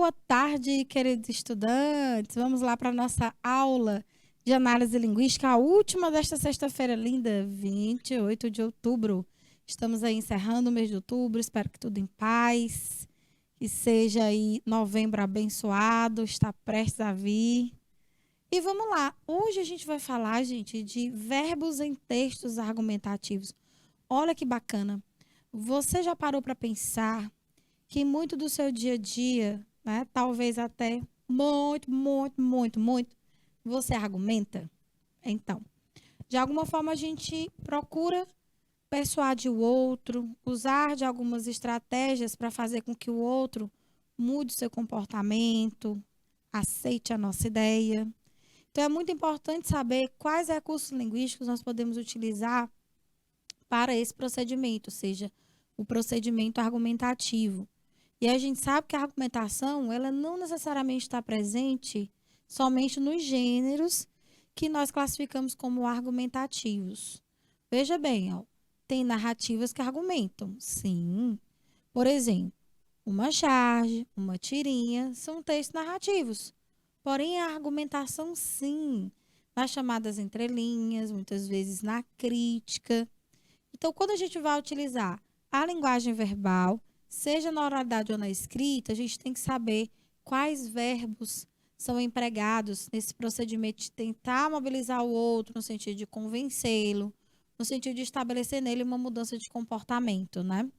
Boa tarde, queridos estudantes. Vamos lá para a nossa aula de análise linguística, a última desta sexta-feira linda, 28 de outubro. Estamos aí encerrando o mês de outubro, espero que tudo em paz, que seja aí novembro abençoado, está prestes a vir. E vamos lá, hoje a gente vai falar, gente, de verbos em textos argumentativos. Olha que bacana. Você já parou para pensar que muito do seu dia a dia, né, talvez até muito, você argumenta? Então, de alguma forma a gente procura persuadir o outro, usar de algumas estratégias para fazer com que o outro mude seu comportamento, aceite a nossa ideia. Então, é muito importante saber quais recursos linguísticos nós podemos utilizar para esse procedimento, ou seja, o procedimento argumentativo. E a gente sabe que a argumentação, ela não necessariamente está presente somente nos gêneros que nós classificamos como argumentativos. Veja bem, ó, tem narrativas que argumentam, sim. Por exemplo, uma charge, uma tirinha, são textos narrativos. Porém, a argumentação, sim, nas chamadas entrelinhas, muitas vezes na crítica. Então, quando a gente vai utilizar a linguagem verbal, seja na oralidade ou na escrita, a gente tem que saber quais verbos são empregados nesse procedimento de tentar mobilizar o outro no sentido de convencê-lo, no sentido de estabelecer nele uma mudança de comportamento, né?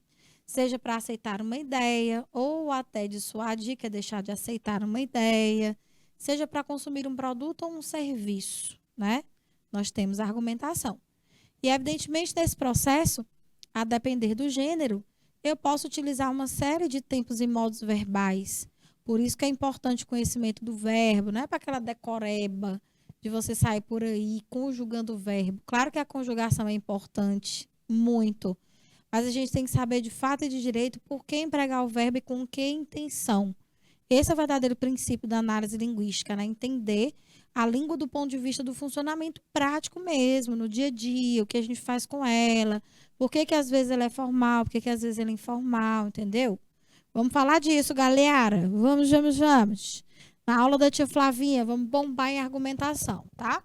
Seja para aceitar uma ideia ou até dissuadir, que é deixar de aceitar uma ideia, seja para consumir um produto ou um serviço, né? Nós temos a argumentação. E, evidentemente, nesse processo, a depender do gênero, eu posso utilizar uma série de tempos e modos verbais. Por isso que é importante o conhecimento do verbo, não é para aquela decoreba de você sair por aí conjugando o verbo. Claro que a conjugação é importante, muito. Mas a gente tem que saber de fato e de direito por que empregar o verbo e com que intenção. Esse é o verdadeiro princípio da análise linguística, né? Entender a língua do ponto de vista do funcionamento prático mesmo, no dia a dia, o que a gente faz com ela, por que às vezes ela é formal, por que às vezes ela é informal, entendeu? Vamos falar disso, galera. Vamos. Na aula da tia Flavinha, vamos bombar em argumentação, tá?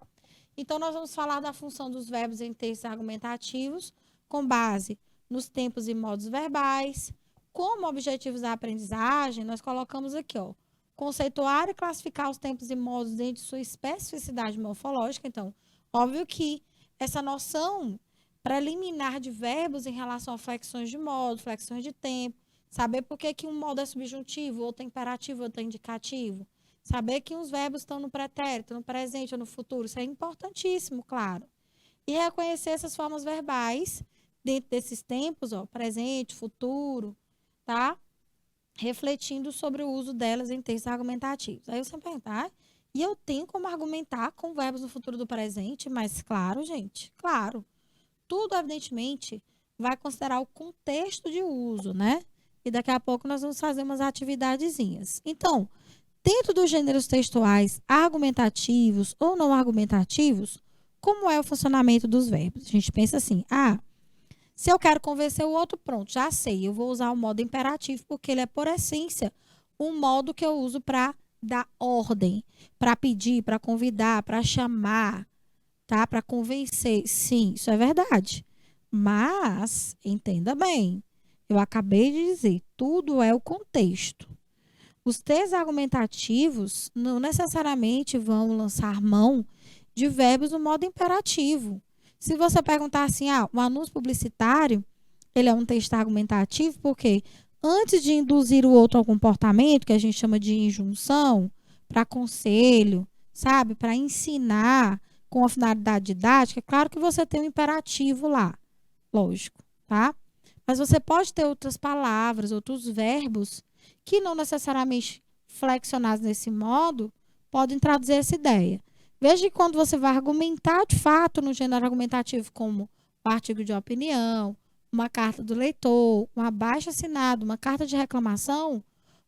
Então, nós vamos falar da função dos verbos em textos argumentativos com base nos tempos e modos verbais. Como objetivos da aprendizagem, nós colocamos aqui, ó, conceituar e classificar os tempos e modos dentro de sua especificidade morfológica. Então, óbvio que essa noção preliminar de verbos em relação a flexões de modo, flexões de tempo, saber por que um modo é subjuntivo, outro é imperativo, outro é indicativo, saber que uns verbos estão no pretérito, no presente ou no futuro, isso é importantíssimo, claro. E reconhecer essas formas verbais dentro desses tempos, ó, presente, futuro, tá? Refletindo sobre o uso delas em textos argumentativos. Aí você pergunta, e eu tenho como argumentar com verbos no futuro do presente? Mas claro, gente, claro. Tudo, evidentemente, vai considerar o contexto de uso, né? E daqui a pouco nós vamos fazer umas atividadezinhas. Então, dentro dos gêneros textuais argumentativos ou não argumentativos, como é o funcionamento dos verbos? A gente pensa assim, se eu quero convencer o outro, pronto, já sei. Eu vou usar o modo imperativo, porque ele é, por essência, um modo que eu uso para dar ordem, para pedir, para convidar, para chamar, tá? Para convencer. Sim, isso é verdade. Mas, entenda bem, eu acabei de dizer, tudo é o contexto. Os textos argumentativos não necessariamente vão lançar mão de verbos no modo imperativo. Se você perguntar assim, o anúncio publicitário, ele é um texto argumentativo, porque antes de induzir o outro ao comportamento, que a gente chama de injunção, para conselho, sabe, para ensinar com a finalidade didática, é claro que você tem um imperativo lá, lógico, tá? Mas você pode ter outras palavras, outros verbos, que não necessariamente flexionados nesse modo, podem traduzir essa ideia. Veja que quando você vai argumentar, de fato, no gênero argumentativo, como o artigo de opinião, uma carta do leitor, um abaixo-assinado, uma carta de reclamação,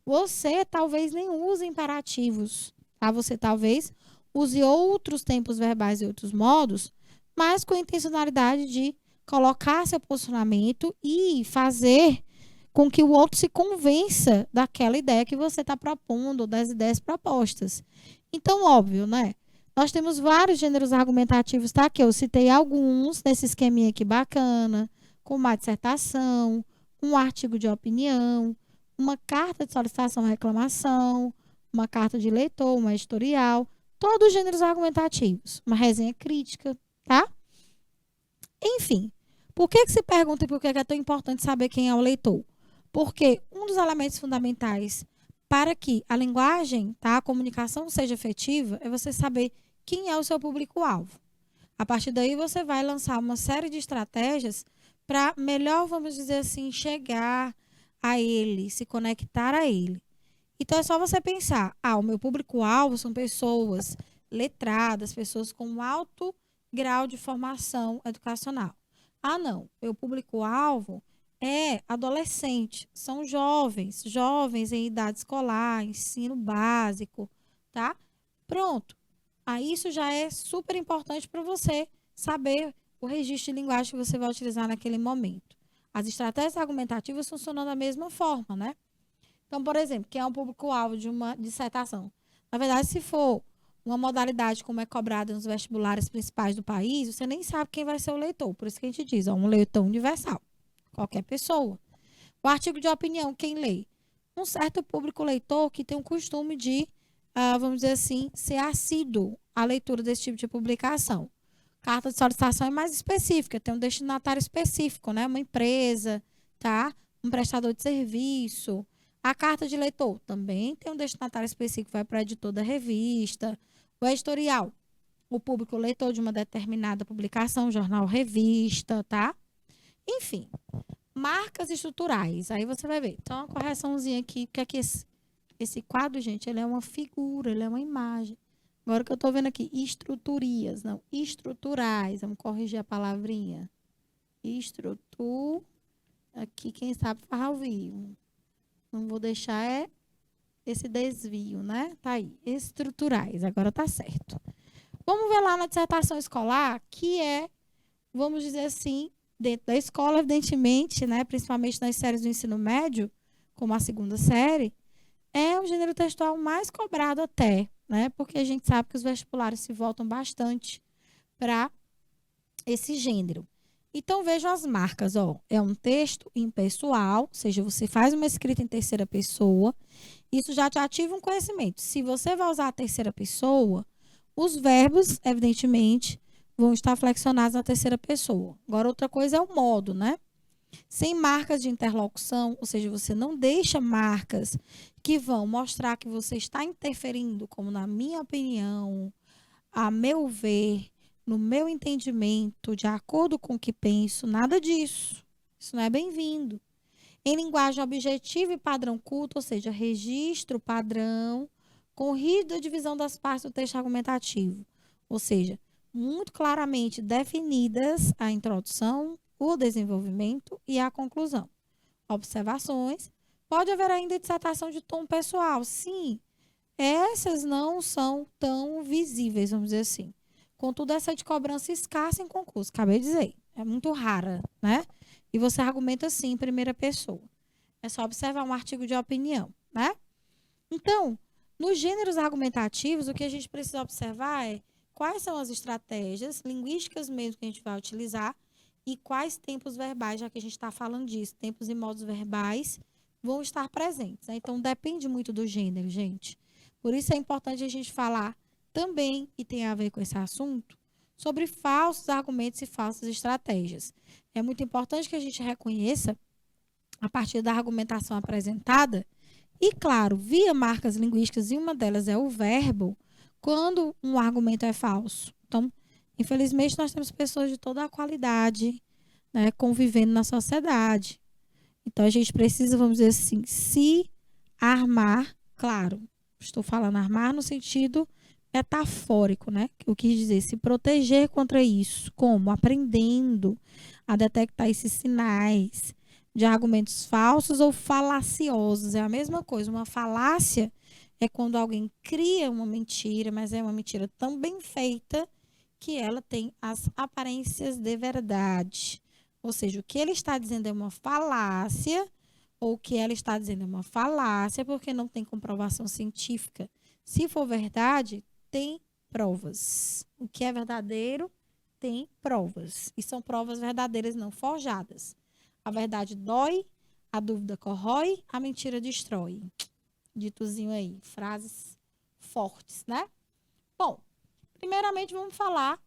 você talvez nem use imperativos, tá? Você talvez use outros tempos verbais e outros modos, mas com a intencionalidade de colocar seu posicionamento e fazer com que o outro se convença daquela ideia que você está propondo, ou das ideias propostas. Então, óbvio, né? Nós temos vários gêneros argumentativos, tá? Que eu citei alguns nesse esqueminha aqui bacana, com uma dissertação, um artigo de opinião, uma carta de solicitação e reclamação, uma carta de leitor, uma editorial, todos os gêneros argumentativos, uma resenha crítica, tá? Enfim, por que se pergunta e por que é tão importante saber quem é o leitor? Porque um dos elementos fundamentais para que a linguagem, tá, a comunicação seja efetiva, é você saber quem é o seu público-alvo. A partir daí, você vai lançar uma série de estratégias para melhor, vamos dizer assim, chegar a ele, se conectar a ele. Então, é só você pensar, o meu público-alvo são pessoas letradas, pessoas com alto grau de formação educacional. Não, meu público-alvo é adolescente, são jovens em idade escolar, ensino básico, tá? Pronto. Aí isso já é super importante para você saber o registro de linguagem que você vai utilizar naquele momento. As estratégias argumentativas funcionam da mesma forma, né? Então, por exemplo, quem é o público-alvo de uma dissertação? Na verdade, se for uma modalidade como é cobrada nos vestibulares principais do país, você nem sabe quem vai ser o leitor. Por isso que a gente diz, um leitor universal. Qualquer pessoa. O artigo de opinião, quem lê? Um certo público leitor que tem o costume de, vamos dizer assim, ser assíduo à leitura desse tipo de publicação. Carta de solicitação é mais específica, tem um destinatário específico, né? Uma empresa, tá? Um prestador de serviço. A carta de leitor também tem um destinatário específico, vai para o editor da revista. O editorial, o público leitor de uma determinada publicação, jornal, revista, tá? Enfim, marcas estruturais. Aí você vai ver. Então, uma correçãozinha aqui, porque aqui esse quadro, gente, ele é uma figura, ele é uma imagem. Agora que eu estou vendo aqui, estruturias, não, estruturais. Vamos corrigir a palavrinha. Aqui, quem sabe faz ao vivo. Não vou deixar esse desvio, né? Tá aí, estruturais. Agora tá certo. Vamos ver lá na dissertação escolar, que é, vamos dizer assim, dentro da escola, evidentemente, né, principalmente nas séries do ensino médio, como a segunda série, é o gênero textual mais cobrado até, né? Porque a gente sabe que os vestibulares se voltam bastante para esse gênero. Então, vejam as marcas, ó. É um texto impessoal, ou seja, você faz uma escrita em terceira pessoa, isso já te ativa um conhecimento. Se você vai usar a terceira pessoa, os verbos, evidentemente, vão estar flexionados na terceira pessoa. Agora, outra coisa é o modo, né? Sem marcas de interlocução, ou seja, você não deixa marcas que vão mostrar que você está interferindo, como na minha opinião, a meu ver, no meu entendimento, de acordo com o que penso, nada disso. Isso não é bem-vindo. Em linguagem objetiva e padrão culto, ou seja, registro, padrão, com rígida divisão das partes do texto argumentativo. Ou seja, muito claramente definidas a introdução, o desenvolvimento e a conclusão. Observações. Pode haver ainda dissertação de tom pessoal. Sim, essas não são tão visíveis, vamos dizer assim. Contudo, essa é de cobrança escassa em concurso, acabei de dizer. É muito rara, né? E você argumenta assim em primeira pessoa. É só observar um artigo de opinião, né? Então, nos gêneros argumentativos, o que a gente precisa observar é quais são as estratégias linguísticas mesmo que a gente vai utilizar e quais tempos verbais, já que a gente está falando disso, tempos e modos verbais vão estar presentes, né? Então, depende muito do gênero, gente. Por isso é importante a gente falar também, e tem a ver com esse assunto, sobre falsos argumentos e falsas estratégias. É muito importante que a gente reconheça, a partir da argumentação apresentada, e, claro, via marcas linguísticas, e uma delas é o verbo, quando um argumento é falso. Então, infelizmente, nós temos pessoas de toda a qualidade, né, convivendo na sociedade. Então, a gente precisa, vamos dizer assim, se armar, claro, estou falando armar no sentido metafórico, né? Eu quis dizer, se proteger contra isso. Como? Aprendendo a detectar esses sinais de argumentos falsos ou falaciosos. É a mesma coisa. Uma falácia é quando alguém cria uma mentira, mas é uma mentira tão bem feita que ela tem as aparências de verdade. Ou seja, o que ele está dizendo é uma falácia, ou que ela está dizendo é uma falácia, porque não tem comprovação científica. Se for verdade, tem provas. O que é verdadeiro tem provas. E são provas verdadeiras, não forjadas. A verdade dói, a dúvida corrói, a mentira destrói. Ditozinho aí, frases fortes, né? Bom, primeiramente vamos falar,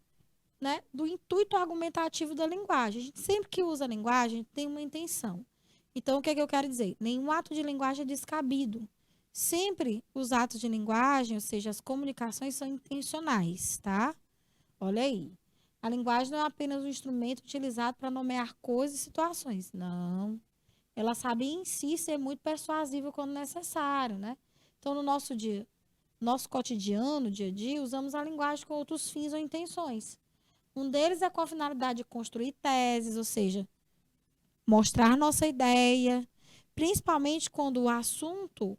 né, do intuito argumentativo da linguagem. A gente sempre que usa a linguagem tem uma intenção. Então, o que é que eu quero dizer? Nenhum ato de linguagem é descabido. Sempre os atos de linguagem, ou seja, as comunicações são intencionais, tá? Olha aí. A linguagem não é apenas um instrumento utilizado para nomear coisas e situações. Não. Ela sabe em si ser muito persuasiva quando necessário, né? Então, no nosso cotidiano, dia a dia, usamos a linguagem com outros fins ou intenções. Um deles é com a finalidade de construir teses, ou seja, mostrar nossa ideia, principalmente quando o assunto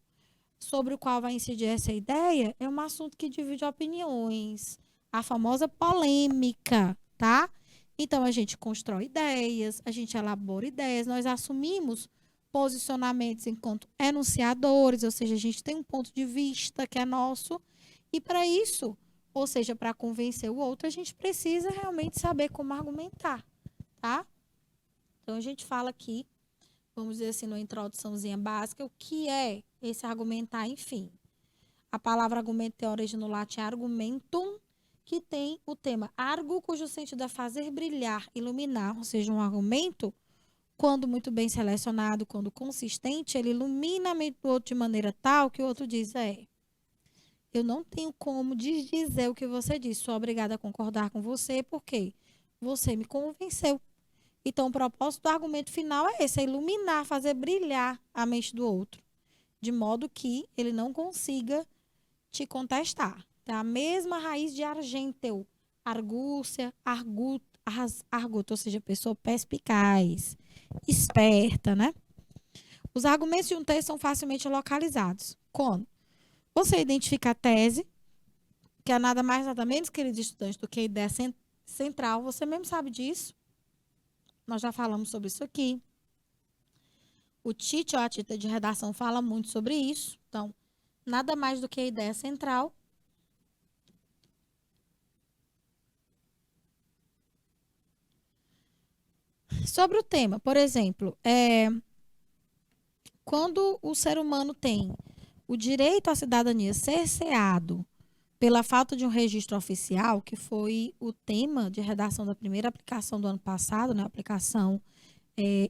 sobre o qual vai incidir essa ideia é um assunto que divide opiniões, a famosa polêmica, tá? Então, a gente constrói ideias, a gente elabora ideias, nós assumimos posicionamentos enquanto enunciadores, ou seja, a gente tem um ponto de vista que é nosso, e para isso, ou seja, para convencer o outro, a gente precisa realmente saber como argumentar, tá? Então, a gente fala aqui, vamos dizer assim, numa introduçãozinha básica, o que é esse argumentar, enfim. A palavra argumento tem origem no latim argumentum, que tem o tema argo, cujo sentido é fazer brilhar, iluminar, ou seja, um argumento, quando muito bem selecionado, quando consistente, ele ilumina a mente do outro de maneira tal que o outro diz, eu não tenho como desdizer o que você disse, sou obrigada a concordar com você, porque você me convenceu. Então, o propósito do argumento final é esse, é iluminar, fazer brilhar a mente do outro, de modo que ele não consiga te contestar. Tá? A mesma raiz de argenteu, argúcia, arguto, ou seja, pessoa perspicaz, esperta, né? Os argumentos de um texto são facilmente localizados. Quando você identifica a tese, que é nada mais nada menos, queridos estudantes, do que a ideia central, você mesmo sabe disso. Nós já falamos sobre isso aqui. O Tite, ou a Tita de redação, fala muito sobre isso. Então, nada mais do que a ideia central. Sobre o tema, por exemplo, quando o ser humano tem o direito à cidadania cerceado pela falta de um registro oficial, que foi o tema de redação da primeira aplicação do ano passado, né, a aplicação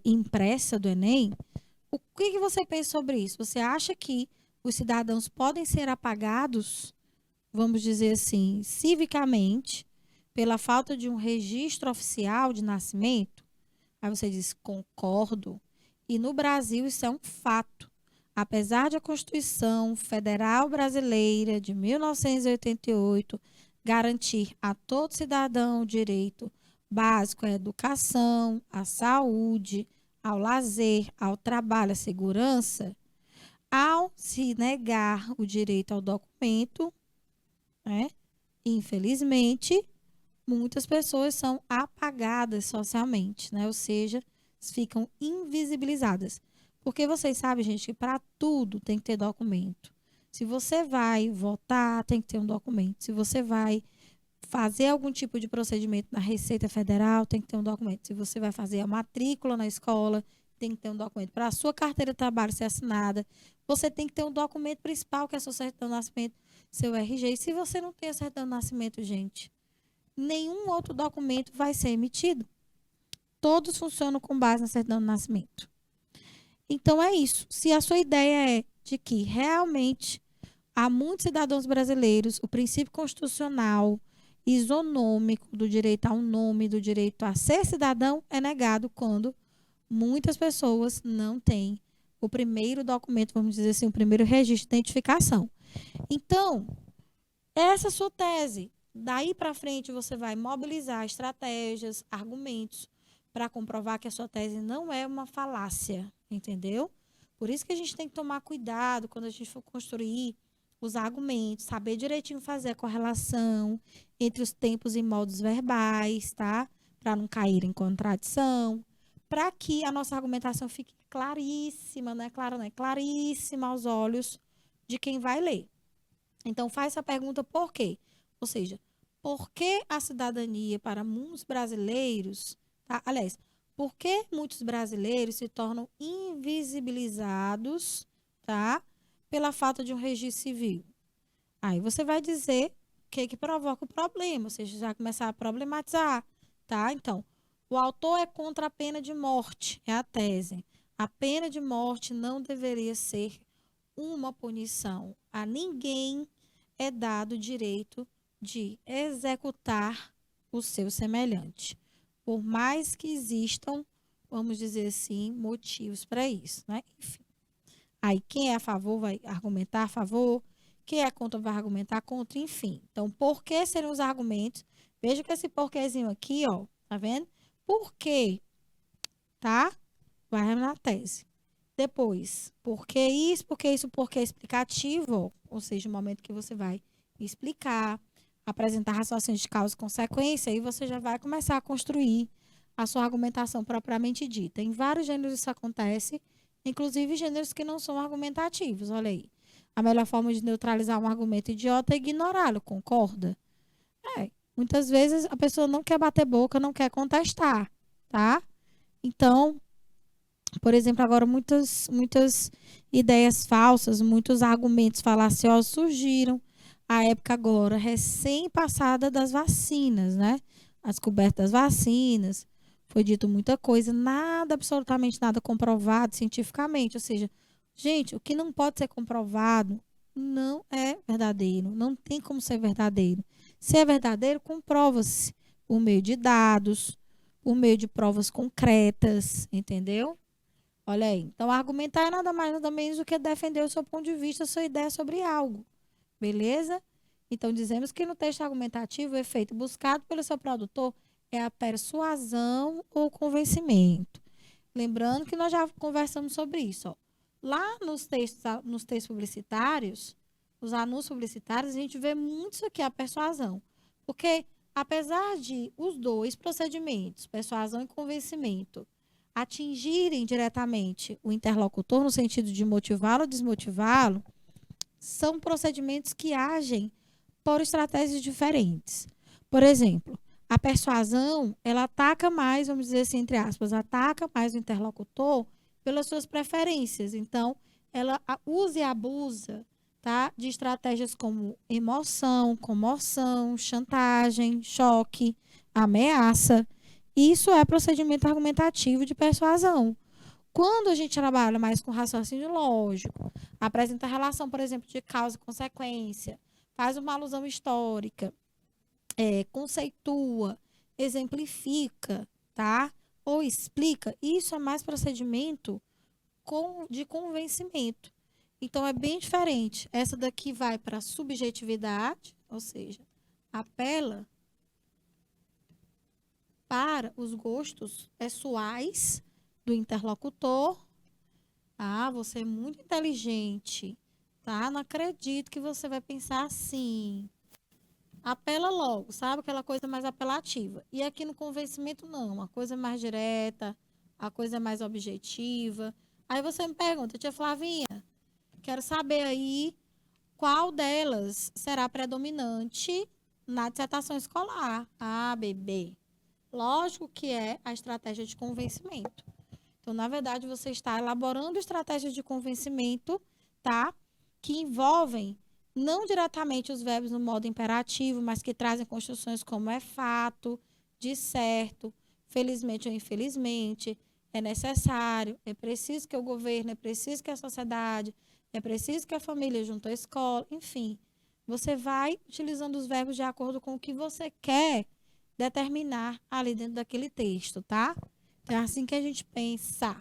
impressa do Enem, o que você pensa sobre isso? Você acha que os cidadãos podem ser apagados, vamos dizer assim, civicamente, pela falta de um registro oficial de nascimento? Aí você diz, concordo. E no Brasil isso é um fato. Apesar de a Constituição Federal Brasileira de 1988 garantir a todo cidadão o direito básico à educação, à saúde, ao lazer, ao trabalho, à segurança, ao se negar o direito ao documento, né, infelizmente, muitas pessoas são apagadas socialmente, né? Ou seja, ficam invisibilizadas. Porque vocês sabem, gente, que para tudo tem que ter documento. Se você vai votar, tem que ter um documento. Se você vai fazer algum tipo de procedimento na Receita Federal, tem que ter um documento. Se você vai fazer a matrícula na escola, tem que ter um documento. Para a sua carteira de trabalho ser assinada, você tem que ter um documento principal, que é a sua certidão de nascimento, seu RG. E se você não tem a certidão de nascimento, gente, nenhum outro documento vai ser emitido. Todos funcionam com base na certidão de nascimento. Então, é isso. Se a sua ideia é de que realmente há muitos cidadãos brasileiros, o princípio constitucional isonômico do direito ao nome, do direito a ser cidadão, é negado quando muitas pessoas não têm o primeiro documento, vamos dizer assim, o primeiro registro de identificação. Então, essa é a sua tese. Daí para frente, você vai mobilizar estratégias, argumentos, para comprovar que a sua tese não é uma falácia, entendeu? Por isso que a gente tem que tomar cuidado quando a gente for construir os argumentos, saber direitinho fazer a correlação entre os tempos e modos verbais, tá? Para não cair em contradição, para que a nossa argumentação fique claríssima, não é clara, não é claríssima aos olhos de quem vai ler. Então, faz essa pergunta por quê? Ou seja, por que a cidadania para muitos brasileiros, tá? Aliás, por que muitos brasileiros se tornam invisibilizados, tá? Pela falta de um registro civil? Aí você vai dizer o que provoca o problema, ou seja, já começar a problematizar, tá? Então, o autor é contra a pena de morte, é a tese. A pena de morte não deveria ser uma punição. A ninguém é dado o direito de executar o seu semelhante, por mais que existam, vamos dizer assim, motivos para isso, né? Enfim. Aí quem é a favor vai argumentar a favor, quem é contra vai argumentar contra, enfim. Então, por que seriam os argumentos? Veja que esse porquezinho aqui, ó, tá vendo? Por quê? Tá? Vai na tese. Depois, por que isso, porque é explicativo, ou seja, o momento que você vai explicar, apresentar raciocínio de causa e consequência, aí você já vai começar a construir a sua argumentação propriamente dita. Em vários gêneros isso acontece, inclusive gêneros que não são argumentativos, olha aí. A melhor forma de neutralizar um argumento idiota é ignorá-lo, concorda? Muitas vezes a pessoa não quer bater boca, não quer contestar, tá? Então, por exemplo, agora muitas ideias falsas, muitos argumentos falaciosos surgiram. A época agora recém-passada das vacinas, né? A descoberta das vacinas, foi dito muita coisa, nada, absolutamente nada comprovado cientificamente. Ou seja, gente, o que não pode ser comprovado não é verdadeiro, não tem como ser verdadeiro. Se é verdadeiro, comprova-se por meio de dados, por meio de provas concretas, entendeu? Olha aí. Então, argumentar é nada mais, nada menos do que defender o seu ponto de vista, a sua ideia sobre algo. Beleza? Então, dizemos que no texto argumentativo, o efeito buscado pelo seu produtor é a persuasão ou convencimento. Lembrando que nós já conversamos sobre isso. Ó. Lá nos textos publicitários, os anúncios publicitários, a gente vê muito isso aqui, a persuasão. Porque, apesar de os dois procedimentos, persuasão e convencimento, atingirem diretamente o interlocutor no sentido de motivá-lo ou desmotivá-lo, são procedimentos que agem por estratégias diferentes. Por exemplo, a persuasão, ela ataca mais, vamos dizer assim, entre aspas, ataca mais o interlocutor pelas suas preferências. Então, ela usa e abusa, tá, de estratégias como emoção, comoção, chantagem, choque, ameaça. Isso é procedimento argumentativo de persuasão. Quando a gente trabalha mais com raciocínio lógico, apresenta a relação, por exemplo, de causa e consequência, faz uma alusão histórica, conceitua, exemplifica, tá? Ou explica, isso é mais procedimento de convencimento. Então, é bem diferente. Essa daqui vai para a subjetividade, ou seja, apela para os gostos pessoais do interlocutor. Ah, você é muito inteligente, tá? Não acredito que você vai pensar assim. Apela logo, sabe? Aquela coisa mais apelativa. E aqui no convencimento, não. A coisa mais direta, a coisa mais objetiva. Aí você me pergunta, tia Flavinha, quero saber aí qual delas será predominante na dissertação escolar. Ah, bebê. Lógico que é a estratégia de convencimento. Então, na verdade, você está elaborando estratégias de convencimento, tá? Que envolvem não diretamente os verbos no modo imperativo, mas que trazem construções como é fato, de certo, felizmente ou infelizmente, é necessário, é preciso que o governo, é preciso que a sociedade, é preciso que a família junto à escola, enfim. Você vai utilizando os verbos de acordo com o que você quer determinar ali dentro daquele texto, tá? Então, é assim que a gente pensa.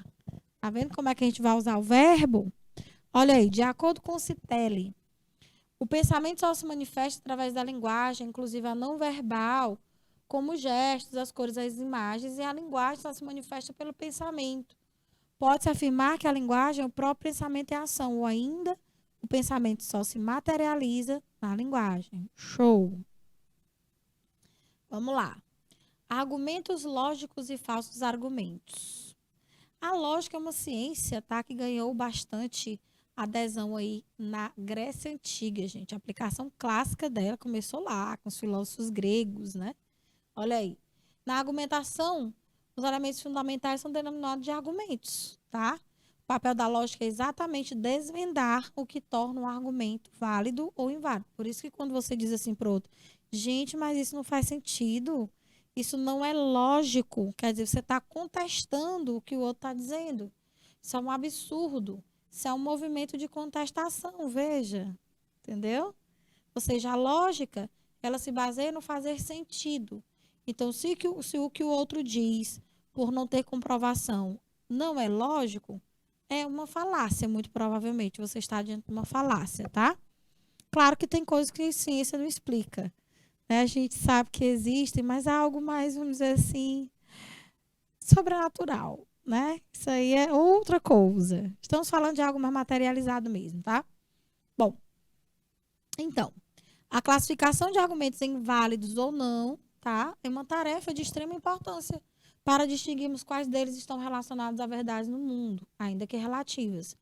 Tá vendo como é que a gente vai usar o verbo? Olha aí, de acordo com Citelli, o pensamento só se manifesta através da linguagem, inclusive a não verbal, como os gestos, as cores, as imagens, e a linguagem só se manifesta pelo pensamento. Pode-se afirmar que a linguagem é o próprio pensamento em ação, ou ainda o pensamento só se materializa na linguagem. Show! Vamos lá. Argumentos lógicos e falsos argumentos. A lógica é uma ciência, tá? Que ganhou bastante adesão aí na Grécia Antiga, gente. A aplicação clássica dela começou lá, com os filósofos gregos, né? Olha aí. Na argumentação, os elementos fundamentais são denominados de argumentos, tá? O papel da lógica é exatamente desvendar o que torna um argumento válido ou inválido. Por isso que quando você diz assim para o outro, gente, mas isso não faz sentido, isso não é lógico, quer dizer, você está contestando o que o outro está dizendo. Isso é um absurdo. Isso é um movimento de contestação, veja. Entendeu? Ou seja, a lógica, ela se baseia no fazer sentido. Então, se o que o outro diz, por não ter comprovação, não é lógico, é uma falácia, muito provavelmente. Você está diante de uma falácia, tá? Claro que tem coisas que a ciência não explica, né? A gente sabe que existem, mas há algo mais, vamos dizer assim, sobrenatural, né? Isso aí é outra coisa. Estamos falando de algo mais materializado mesmo, tá? Bom, então, a classificação de argumentos em válidos ou não, tá? É uma tarefa de extrema importância para distinguirmos quais deles estão relacionados à verdade no mundo, ainda que relativas.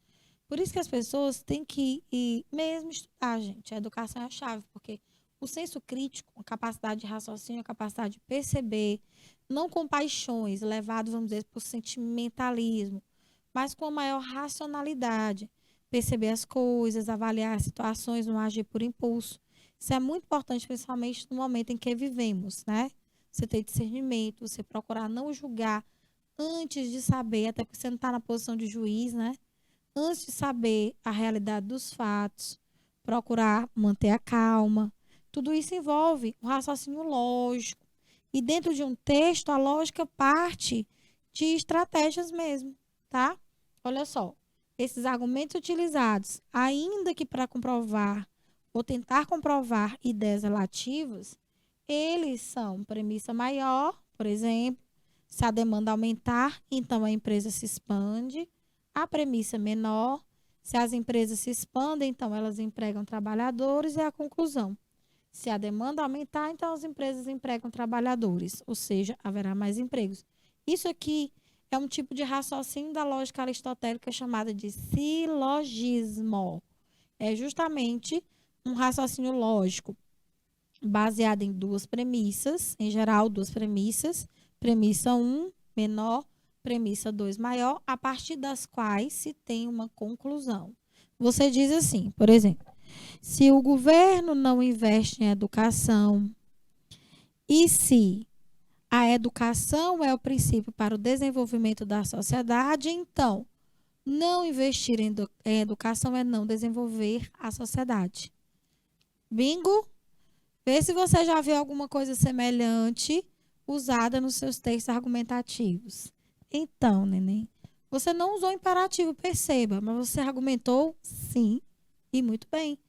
Por isso que as pessoas têm que ir mesmo estudar, gente. A educação é a chave, porque o senso crítico, a capacidade de raciocínio, a capacidade de perceber, não com paixões, levado, vamos dizer, por sentimentalismo, mas com a maior racionalidade. Perceber as coisas, avaliar as situações, não agir por impulso. Isso é muito importante, principalmente no momento em que vivemos, né? Você ter discernimento, você procurar não julgar antes de saber, até porque você não está na posição de juiz, né? Antes de saber a realidade dos fatos, procurar manter a calma. Tudo isso envolve um raciocínio lógico. E dentro de um texto, a lógica parte de estratégias mesmo, tá? Olha só, esses argumentos utilizados, ainda que para comprovar ou tentar comprovar ideias relativas, eles são premissa maior, por exemplo, se a demanda aumentar, então a empresa se expande. A premissa menor, se as empresas se expandem, então elas empregam trabalhadores, e a conclusão. Se a demanda aumentar, então as empresas empregam trabalhadores, ou seja, haverá mais empregos. Isso aqui é um tipo de raciocínio da lógica aristotélica chamada de silogismo. É justamente um raciocínio lógico baseado em duas premissas, em geral, duas premissas. Premissa 1, menor, premissa 2, maior, a partir das quais se tem uma conclusão. Você diz assim, por exemplo, se o governo não investe em educação e se a educação é o princípio para o desenvolvimento da sociedade, então, não investir em educação é não desenvolver a sociedade. Bingo? Vê se você já viu alguma coisa semelhante usada nos seus textos argumentativos. Então, neném, você não usou imperativo, perceba, mas você argumentou sim e muito bem.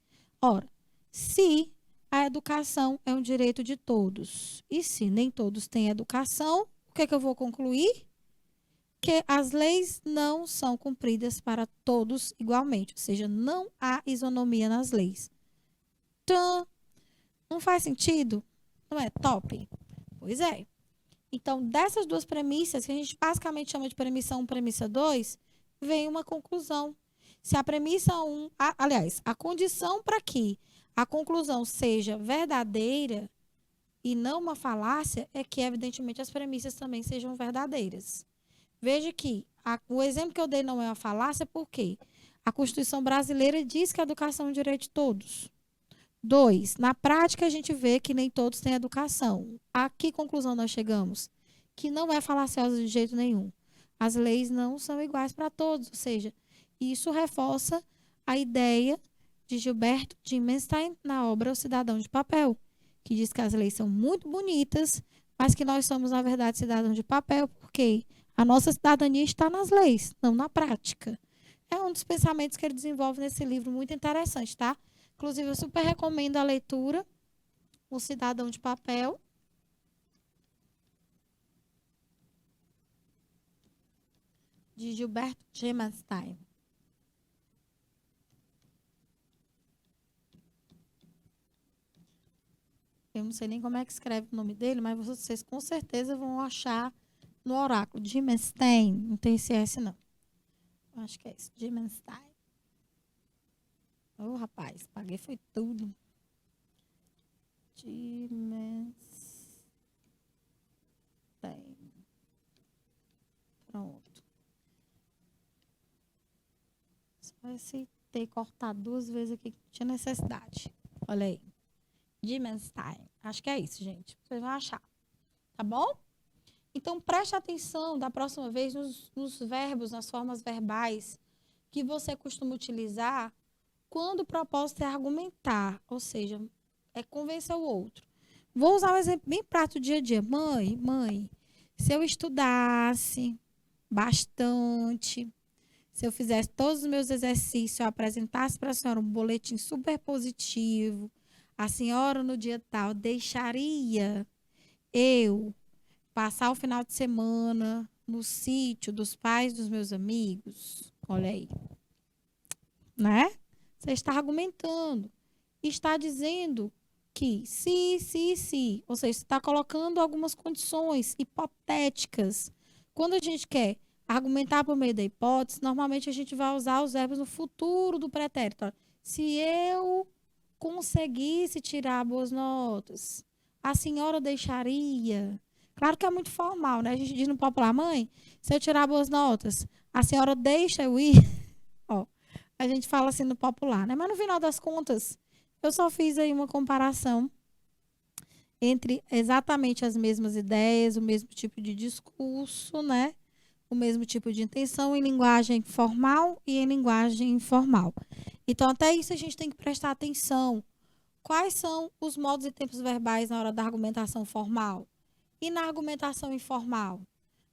Ora, se a educação é um direito de todos e se nem todos têm educação, o que é que eu vou concluir? Que as leis não são cumpridas para todos igualmente, ou seja, não há isonomia nas leis. Tã, não faz sentido? Não é top? Pois é. Então, dessas duas premissas, que a gente basicamente chama de premissa 1 e premissa 2, vem uma conclusão. Se a premissa 1, aliás, a condição para que a conclusão seja verdadeira e não uma falácia é que, evidentemente, as premissas também sejam verdadeiras. Veja que o exemplo que eu dei não é uma falácia, porque a Constituição brasileira diz que a educação é um direito de todos. 2, na prática a gente vê que nem todos têm educação. A que conclusão nós chegamos? Que não é falaciosa de jeito nenhum. As leis não são iguais para todos, ou seja, isso reforça a ideia de Gilberto Dimenstein na obra O Cidadão de Papel, que diz que as leis são muito bonitas, mas que nós somos, na verdade, cidadãos de papel, porque a nossa cidadania está nas leis, não na prática. É um dos pensamentos que ele desenvolve nesse livro, muito interessante, tá? Inclusive, eu super recomendo a leitura, O Cidadão de Papel. De Gilberto Dimenstein. Eu não sei nem como é que escreve o nome dele, mas vocês com certeza vão achar no oráculo Dimenstein, não tem esse S não. Acho que é isso, Dimenstein. Ô, rapaz, paguei foi tudo. Dimenstein. Pronto. Só esse ter cortado 2 vezes aqui que tinha necessidade. Olha aí. Dimenstein. Acho que é isso, gente. Vocês vão achar. Tá bom? Então, preste atenção da próxima vez nos verbos, nas formas verbais que você costuma utilizar quando o propósito é argumentar, ou seja, é convencer o outro. Vou usar um exemplo bem prático do dia a dia. Mãe, se eu estudasse bastante, se eu fizesse todos os meus exercícios, eu apresentasse para a senhora um boletim super positivo, a senhora no dia tal deixaria eu passar o final de semana no sítio dos pais dos meus amigos? Olha aí. Né? Você está argumentando. Está dizendo que se. Ou seja, você está colocando algumas condições hipotéticas. Quando a gente quer argumentar por meio da hipótese, normalmente a gente vai usar os verbos no futuro do pretérito. Se eu conseguisse tirar boas notas, a senhora deixaria. Claro que é muito formal, né? A gente diz no popular, mãe, se eu tirar boas notas, a senhora deixa eu ir? Ó, a gente fala assim no popular, né? Mas no final das contas, eu só fiz aí uma comparação entre exatamente as mesmas ideias, o mesmo tipo de discurso, né? O mesmo tipo de intenção em linguagem formal e em linguagem informal. Então, até isso a gente tem que prestar atenção. Quais são os modos e tempos verbais na hora da argumentação formal? E na argumentação informal?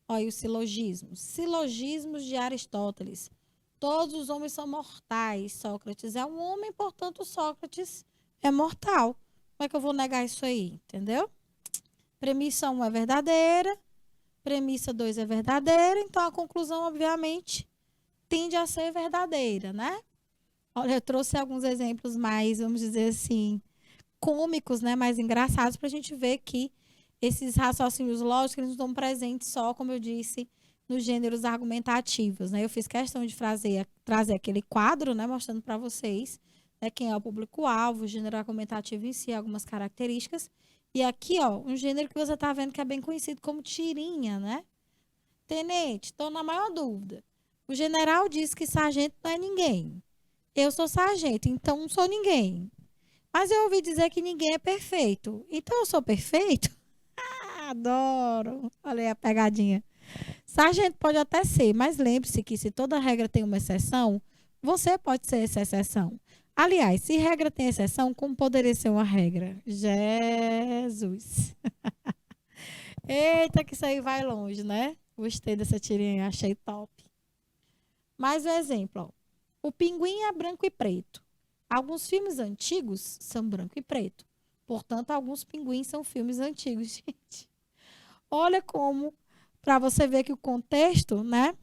Olha os silogismos. Silogismos de Aristóteles. Todos os homens são mortais. Sócrates é um homem, portanto, Sócrates é mortal. Como é que eu vou negar isso aí? Entendeu? Premissa 1 é verdadeira. Premissa 2 é verdadeira. Então, a conclusão, obviamente, tende a ser verdadeira, né? Olha, eu trouxe alguns exemplos mais, vamos dizer assim, cômicos, né? Mais engraçados, para a gente ver que esses raciocínios lógicos eles não estão presentes só, como eu disse, nos gêneros argumentativos, né? Eu fiz questão de trazer aquele quadro, né? Mostrando para vocês, né, quem é o público-alvo, o gênero argumentativo em si, algumas características. E aqui, ó, um gênero que você está vendo que é bem conhecido como tirinha, né? Tenente, estou na maior dúvida. O general disse que sargento não é ninguém. Eu sou sargento, então não sou ninguém. Mas eu ouvi dizer que ninguém é perfeito. Então eu sou perfeito? Adoro. Olha aí a pegadinha. Sargento pode até ser, mas lembre-se que se toda regra tem uma exceção, você pode ser essa exceção. Aliás, se regra tem exceção, como poderia ser uma regra? Jesus. Eita, que isso aí vai longe, né? Gostei dessa tirinha, achei top. Mais um exemplo, ó. O pinguim é branco e preto. Alguns filmes antigos são branco e preto. Portanto, alguns pinguins são filmes antigos, gente. Olha como, para você ver que o contexto, né?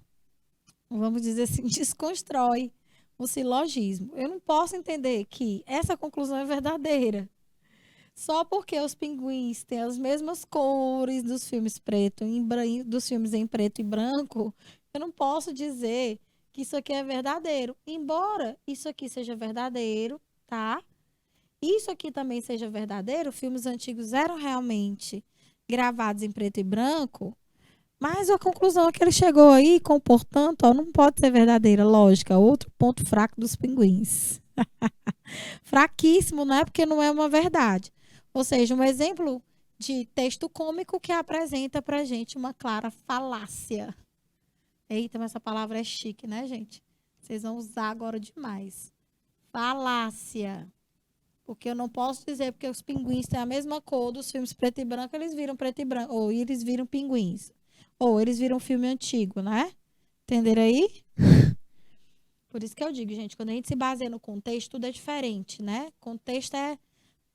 Vamos dizer assim, desconstrói o silogismo. Eu não posso entender que essa conclusão é verdadeira. Só porque os pinguins têm as mesmas cores dos filmes dos filmes em preto e branco, eu não posso dizer que isso aqui é verdadeiro. Embora isso aqui seja verdadeiro, tá? Isso aqui também seja verdadeiro, filmes antigos eram realmente gravados em preto e branco, mas a conclusão a que ele chegou aí, com portanto, ó, não pode ser verdadeira, lógica. Outro ponto fraco dos pinguins. Fraquíssimo, não é porque não é uma verdade. Ou seja, um exemplo de texto cômico que apresenta pra gente uma clara falácia. Eita, mas essa palavra é chique, né, gente? Vocês vão usar agora demais. Falácia. Porque eu não posso dizer porque os pinguins têm a mesma cor dos filmes preto e branco, eles viram preto e branco. Ou eles viram pinguins. Ou eles viram filme antigo, né? Entenderam aí? Por isso que eu digo, gente, quando a gente se baseia no contexto, tudo é diferente, né? Contexto é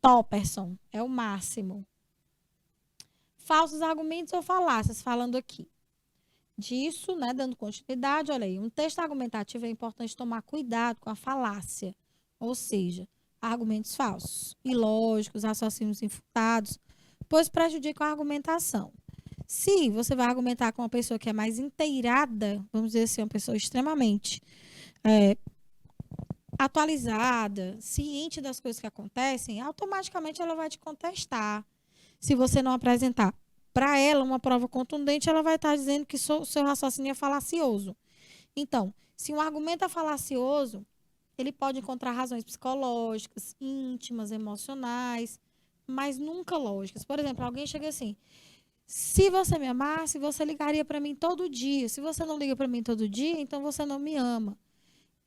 topperson, é o máximo. Falsos argumentos ou falácias, falando aqui. Disso, né, dando continuidade, olha aí, um texto argumentativo é importante tomar cuidado com a falácia, ou seja, argumentos falsos, ilógicos, raciocínios infundados, pois prejudicam a argumentação. Se você vai argumentar com uma pessoa que é mais inteirada, vamos dizer assim, uma pessoa extremamente atualizada, ciente das coisas que acontecem, automaticamente ela vai te contestar. Se você não apresentar para ela uma prova contundente, ela vai estar dizendo que o seu raciocínio é falacioso. Então, se um argumento é falacioso, ele pode encontrar razões psicológicas, íntimas, emocionais, mas nunca lógicas. Por exemplo, alguém chega assim: se você me amasse, você ligaria para mim todo dia. Se você não liga para mim todo dia, então você não me ama.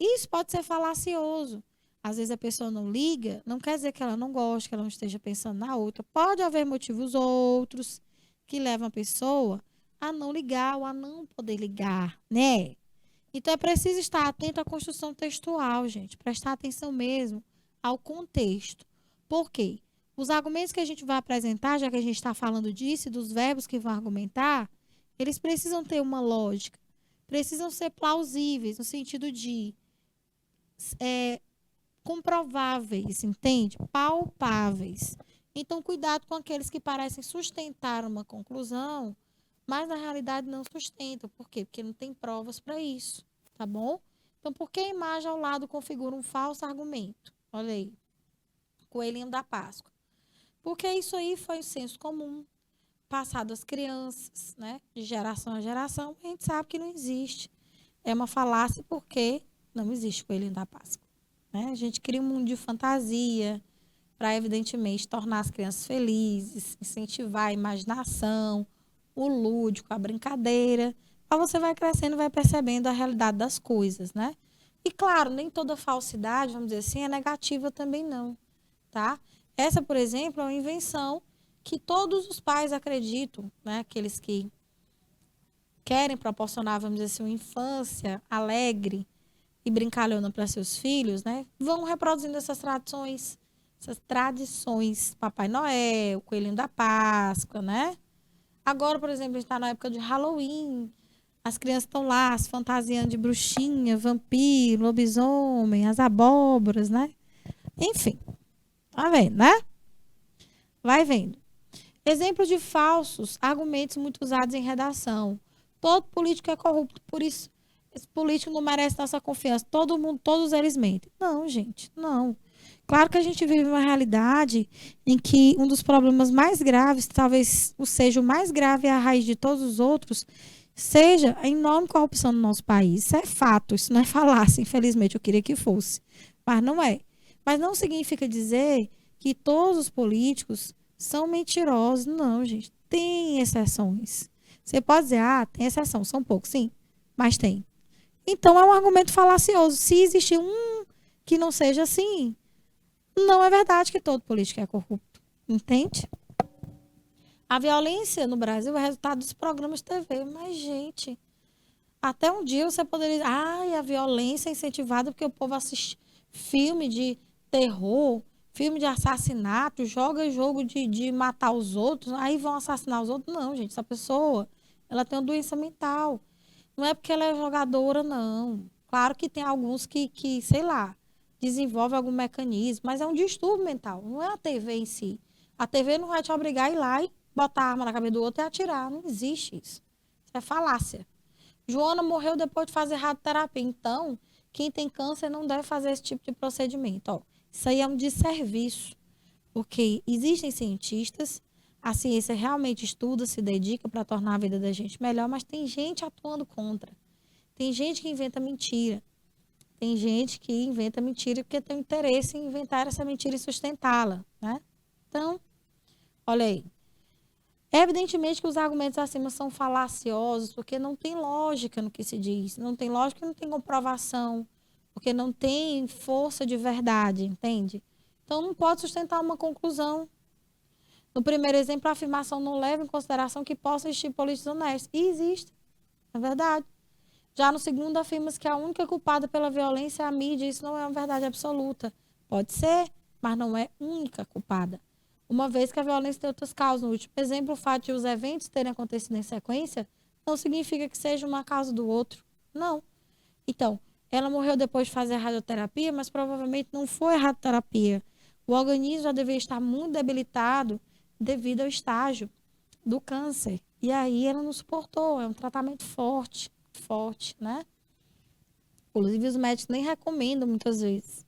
Isso pode ser falacioso. Às vezes a pessoa não liga, não quer dizer que ela não gosta, que ela não esteja pensando na outra. Pode haver motivos outros que levam a pessoa a não ligar ou a não poder ligar, né? Então é preciso estar atento à construção textual, gente. Prestar atenção mesmo ao contexto. Por quê? Os argumentos que a gente vai apresentar, já que a gente está falando disso, e dos verbos que vão argumentar, eles precisam ter uma lógica. Precisam ser plausíveis, no sentido de comprováveis, entende? Palpáveis. Então, cuidado com aqueles que parecem sustentar uma conclusão, mas na realidade não sustentam. Por quê? Porque não tem provas para isso, tá bom? Então, por que a imagem ao lado configura um falso argumento? Olha aí, coelhinho da Páscoa. Porque isso aí foi um senso comum, passado às crianças, né? De geração a geração, a gente sabe que não existe. É uma falácia porque não existe coelhinho da Páscoa. Né? A gente cria um mundo de fantasia para, evidentemente, tornar as crianças felizes, incentivar a imaginação, o lúdico, a brincadeira. Aí você vai crescendo e vai percebendo a realidade das coisas, né? E, claro, nem toda falsidade, vamos dizer assim, é negativa também não, tá? Essa, por exemplo, é uma invenção que todos os pais acreditam, né? Aqueles que querem proporcionar, vamos dizer assim, uma infância alegre e brincalhona para seus filhos, né? Vão reproduzindo essas tradições, Papai Noel, Coelhinho da Páscoa, né? Agora, por exemplo, a gente está na época de Halloween, as crianças estão lá se fantasiando de bruxinha, vampiro, lobisomem, as abóboras, né? Enfim, tá vendo, né? Vai vendo. Exemplo de falsos argumentos muito usados em redação. Todo político é corrupto, por isso esse político não merece nossa confiança. Todo mundo, todos eles mentem. Não, gente, não. Claro que a gente vive uma realidade em que um dos problemas mais graves, talvez seja o mais grave a raiz de todos os outros, seja a enorme corrupção no nosso país. Isso é fato, isso não é falácia, infelizmente, eu queria que fosse. Mas não é. Mas não significa dizer que todos os políticos são mentirosos. Não, gente. Tem exceções. Você pode dizer, tem exceção, são poucos, sim, mas tem. Então é um argumento falacioso. Se existir um que não seja assim, não é verdade que todo político é corrupto. Entende? A violência no Brasil é resultado dos programas de TV. Mas, gente, até um dia você poderia dizer, a violência é incentivada porque o povo assiste filme de terror, filme de assassinato, joga jogo de matar os outros, aí vão assassinar os outros. Não, gente, essa pessoa, ela tem uma doença mental. Não é porque ela é jogadora, não. Claro que tem alguns que sei lá, desenvolvem algum mecanismo, mas é um distúrbio mental, não é a TV em si. A TV não vai te obrigar a ir lá e botar a arma na cabeça do outro e atirar. Não existe isso. Isso é falácia. Joana morreu depois de fazer radioterapia. Então, quem tem câncer não deve fazer esse tipo de procedimento. Ó, isso aí é um desserviço. Porque existem cientistas, a ciência realmente estuda, se dedica para tornar a vida da gente melhor, mas tem gente atuando contra. Tem gente que inventa mentira. Tem gente que inventa mentira porque tem interesse em inventar essa mentira e sustentá-la, né? Então, olha aí. Evidentemente que os argumentos acima são falaciosos, porque não tem lógica no que se diz. Não tem lógica e não tem comprovação, porque não tem força de verdade, entende? Então, não pode sustentar uma conclusão. No primeiro exemplo, a afirmação não leva em consideração que possa existir políticos honestos. E existe, é verdade. Já no segundo, afirma-se que a única culpada pela violência é a mídia. Isso não é uma verdade absoluta. Pode ser, mas não é única culpada. Uma vez que a violência tem outras causas. No último exemplo, o fato de os eventos terem acontecido em sequência não significa que seja uma causa do outro. Não. Então, ela morreu depois de fazer a radioterapia, mas provavelmente não foi a radioterapia. O organismo já deveria estar muito debilitado devido ao estágio do câncer. E aí ela não suportou, é um tratamento forte, forte, né? Inclusive os médicos nem recomendam muitas vezes.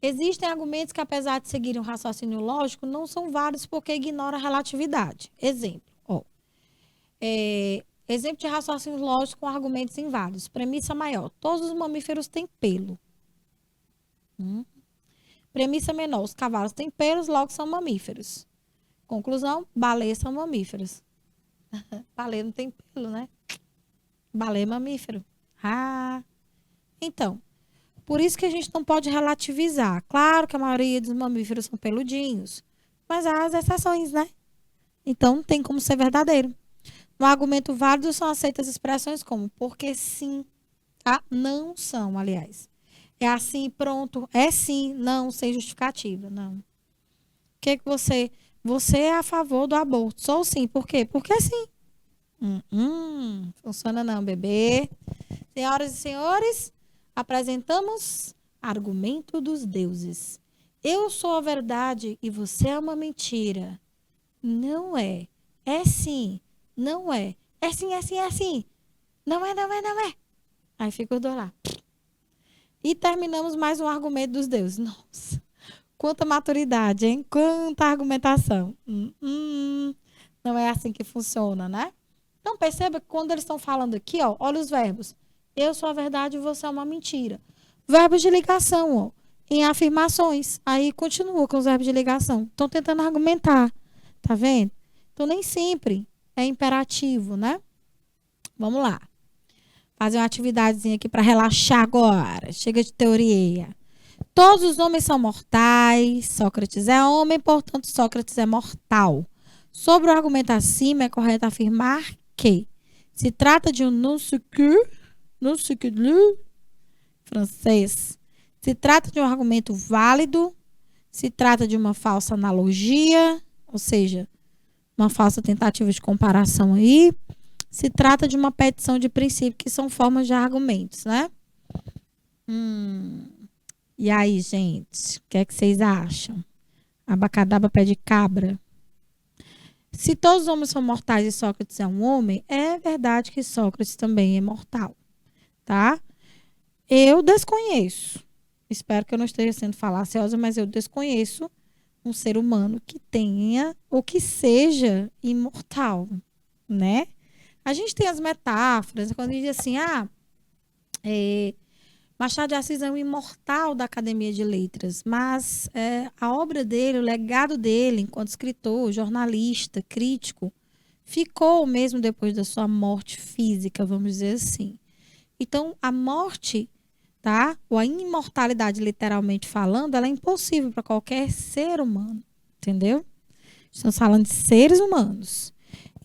Existem argumentos que, apesar de seguirem um raciocínio lógico, não são válidos porque ignoram a relatividade. Exemplo, exemplo de raciocínio lógico com argumentos inválidos. Premissa maior, todos os mamíferos têm pelo. Premissa menor, os cavalos têm pelos, logo são mamíferos. Conclusão, baleias são mamíferos. Baleia não tem pelo, né? Baleia é mamífero. Então, por isso que a gente não pode relativizar. Claro que a maioria dos mamíferos são peludinhos, mas há as exceções, né? Então, não tem como ser verdadeiro. No argumento válido são aceitas expressões como porque sim, não são, aliás. É assim, pronto. É sim, não, sem justificativa, não. O que você é a favor do aborto? Sou sim. Por quê? Porque sim. Funciona não, bebê. Senhoras e senhores, apresentamos argumento dos deuses. Eu sou a verdade e você é uma mentira. Não é. É sim. Não é. É sim, é sim, é sim. Não é, não é, não é. Aí fica os dois lá. E terminamos mais um argumento dos deuses. Nossa, quanta maturidade, hein? Quanta argumentação. Não é assim que funciona, né? Então, perceba que quando eles estão falando aqui, ó, olha os verbos. Eu sou a verdade e você é uma mentira. Verbos de ligação, ó, em afirmações. Aí continua com os verbos de ligação. Estão tentando argumentar. Tá vendo? Então, nem sempre é imperativo, né? Vamos lá. Fazer uma atividadezinha aqui para relaxar agora. Chega de teoria. Todos os homens são mortais. Sócrates é homem, portanto, Sócrates é mortal. Sobre o argumento acima, é correto afirmar que se trata de um non sequitur francês. Se trata de um argumento válido. Se trata de uma falsa analogia, ou seja, uma falsa tentativa de comparação aí. Se trata de uma petição de princípio, que são formas de argumentos, né? E aí, gente, o que é que vocês acham? Abacadabra pé de cabra. Se todos os homens são mortais e Sócrates é um homem, é verdade que Sócrates também é mortal, tá? Eu desconheço, espero que eu não esteja sendo falaciosa, mas eu desconheço um ser humano que tenha ou que seja imortal, né? A gente tem as metáforas, quando a gente diz assim, Machado de Assis é um imortal da Academia de Letras, mas a obra dele, o legado dele, enquanto escritor, jornalista, crítico, ficou mesmo depois da sua morte física, vamos dizer assim. Então, a morte, tá? Ou a imortalidade, literalmente falando, ela é impossível para qualquer ser humano, entendeu? Estamos falando de seres humanos.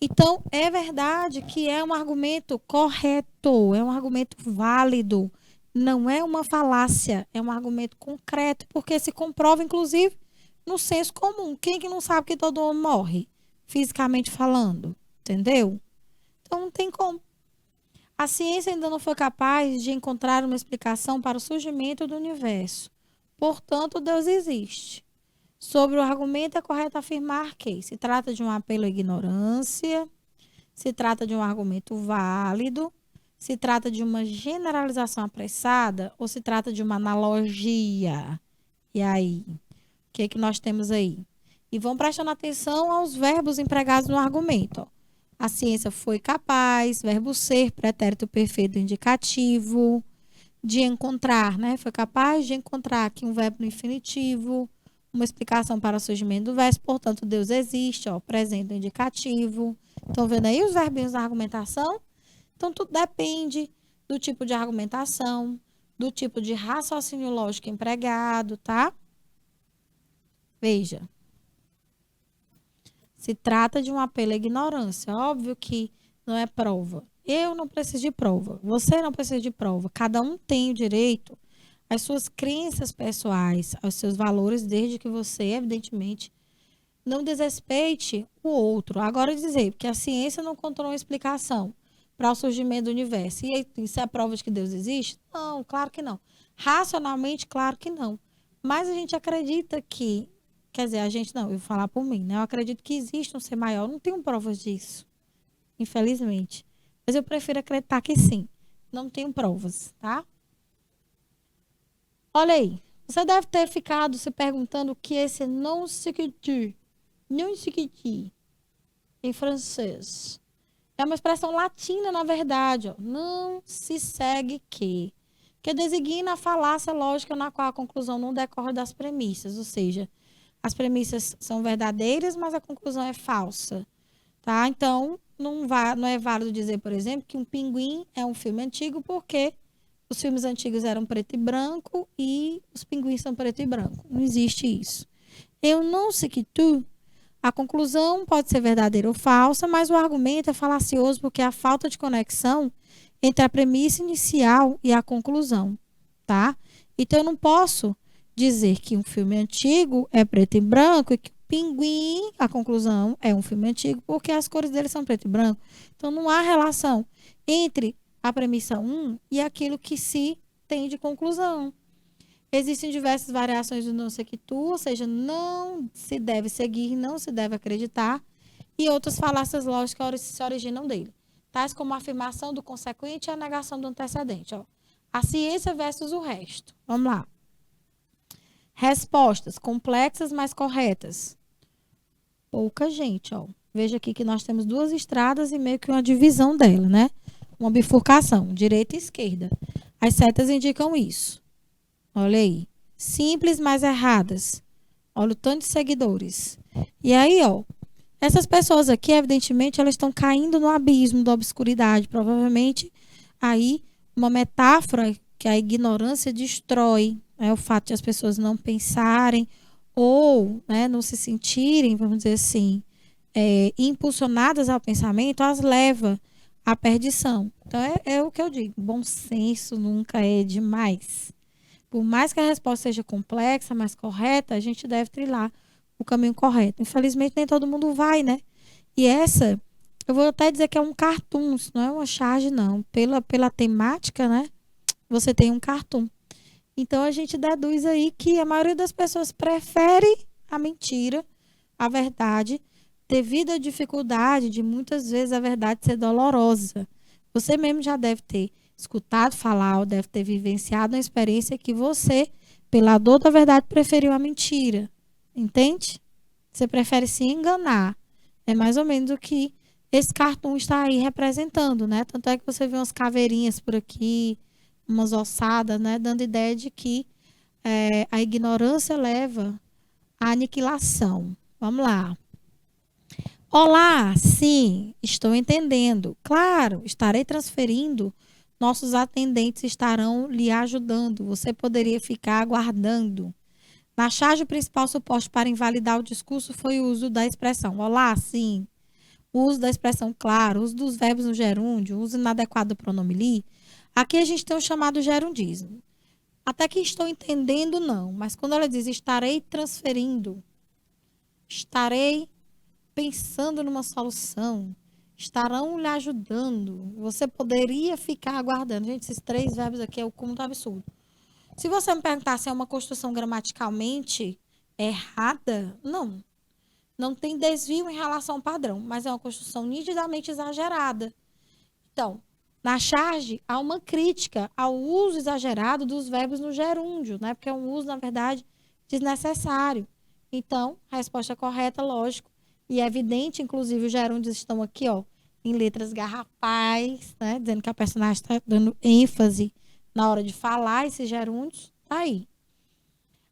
Então, é verdade que é um argumento correto, é um argumento válido, não é uma falácia, é um argumento concreto, porque se comprova, inclusive, no senso comum. Quem é que não sabe que todo mundo morre, fisicamente falando, entendeu? Então, não tem como. A ciência ainda não foi capaz de encontrar uma explicação para o surgimento do universo. Portanto, Deus existe. Sobre o argumento, é correto afirmar que se trata de um apelo à ignorância, se trata de um argumento válido, se trata de uma generalização apressada ou se trata de uma analogia. E aí? O que é que nós temos aí? E vão prestando atenção aos verbos empregados no argumento. Ó. A ciência foi capaz, verbo ser, pretérito perfeito indicativo, de encontrar, né? Foi capaz de encontrar aqui um verbo no infinitivo, uma explicação para o surgimento do verso, portanto, Deus existe, ó, presente indicativo. Estão vendo aí os verbinhos da argumentação? Então, tudo depende do tipo de argumentação, do tipo de raciocínio lógico empregado, tá? Veja. Se trata de um apelo à ignorância. Óbvio que não é prova. Eu não preciso de prova. Você não precisa de prova. Cada um tem o direito às suas crenças pessoais, aos seus valores, desde que você, evidentemente, não desrespeite o outro. Agora dizer que a ciência não encontrou uma explicação para o surgimento do universo. E isso é a prova de que Deus existe? Não, claro que não. Racionalmente, claro que não. Mas a gente acredita quer dizer, a gente não, eu vou falar por mim, né? Eu acredito que existe um ser maior, não tenho provas disso. infelizmente. Mas eu prefiro acreditar que sim. Não tenho provas, tá? Olha aí. Você deve ter ficado se perguntando o que é esse non sequitur. Non sequitur, em francês. É uma expressão latina, na verdade. Ó. Não se segue que designa a falácia lógica na qual a conclusão não decorre das premissas. Ou seja, as premissas são verdadeiras, mas a conclusão é falsa. Tá? Então, não é válido dizer, por exemplo, que um Pinguim é um filme antigo, porque os filmes antigos eram preto e branco e os pinguins são preto e branco. Não existe isso. Eu não sei que tu. A conclusão pode ser verdadeira ou falsa, mas o argumento é falacioso porque há falta de conexão entre a premissa inicial e a conclusão, tá? Então eu não posso dizer que um filme antigo é preto e branco e que o Pinguim, a conclusão, é um filme antigo porque as cores dele são preto e branco. Então não há relação entre a premissa 1 e aquilo que se tem de conclusão. Existem diversas variações do não sequitur, ou seja, não se deve seguir, não se deve acreditar, e outras falácias lógicas se originam dele, tais como a afirmação do consequente e a negação do antecedente. Ó. A ciência versus o resto. Vamos lá. Respostas complexas, mas corretas. Pouca gente, ó. Veja aqui que nós temos duas estradas e meio que uma divisão dela, né? Uma bifurcação, direita e esquerda. As setas indicam isso. Olha aí. Simples, mas erradas. Olha o tanto de seguidores. E aí, ó. Essas pessoas aqui, evidentemente, elas estão caindo no abismo da obscuridade. Provavelmente, aí, uma metáfora que a ignorância destrói. É o fato de as pessoas não pensarem ou, né, não se sentirem, vamos dizer assim, impulsionadas ao pensamento, as leva à perdição. Então, é o que eu digo. Bom senso nunca é demais. Por mais que a resposta seja complexa, mas correta, a gente deve trilhar o caminho correto. Infelizmente, nem todo mundo vai, né? E essa, eu vou até dizer que é um cartoon, isso não é uma charge, não. Pela temática, né? Você tem um cartoon. Então, a gente deduz aí que a maioria das pessoas prefere a mentira, a verdade, devido à dificuldade de, muitas vezes, a verdade ser dolorosa. Você mesmo já deve ter escutado falar ou deve ter vivenciado uma experiência que você, pela dor da verdade, preferiu a mentira. Entende? Você prefere se enganar. É mais ou menos o que esse cartoon está aí representando, né? Tanto é que você vê umas caveirinhas por aqui, umas ossadas, né? Dando ideia de que a ignorância leva à aniquilação. Vamos lá. Olá, sim, estou entendendo. Claro, estarei transferindo. Nossos atendentes estarão lhe ajudando. Você poderia ficar aguardando. Na charge principal suposta para invalidar o discurso foi o uso da expressão olá, sim. O uso da expressão claro, o uso dos verbos no gerúndio, o uso inadequado do pronome li. Aqui a gente tem o chamado gerundismo. Até que estou entendendo, não. Mas quando ela diz estarei transferindo, estarei pensando numa solução, estarão lhe ajudando. Você poderia ficar aguardando. Gente, esses três verbos aqui é o cúmulo do absurdo. Se você me perguntar se é uma construção gramaticalmente errada, não. Não tem desvio em relação ao padrão, mas é uma construção nitidamente exagerada. Então, na charge, há uma crítica ao uso exagerado dos verbos no gerúndio, né? Porque é um uso, na verdade, desnecessário. Então, a resposta correta, lógico, e é evidente, inclusive, os gerúndios estão aqui, ó, em letras garrafais, né? Dizendo que a personagem está dando ênfase na hora de falar esses gerúndios. Tá aí.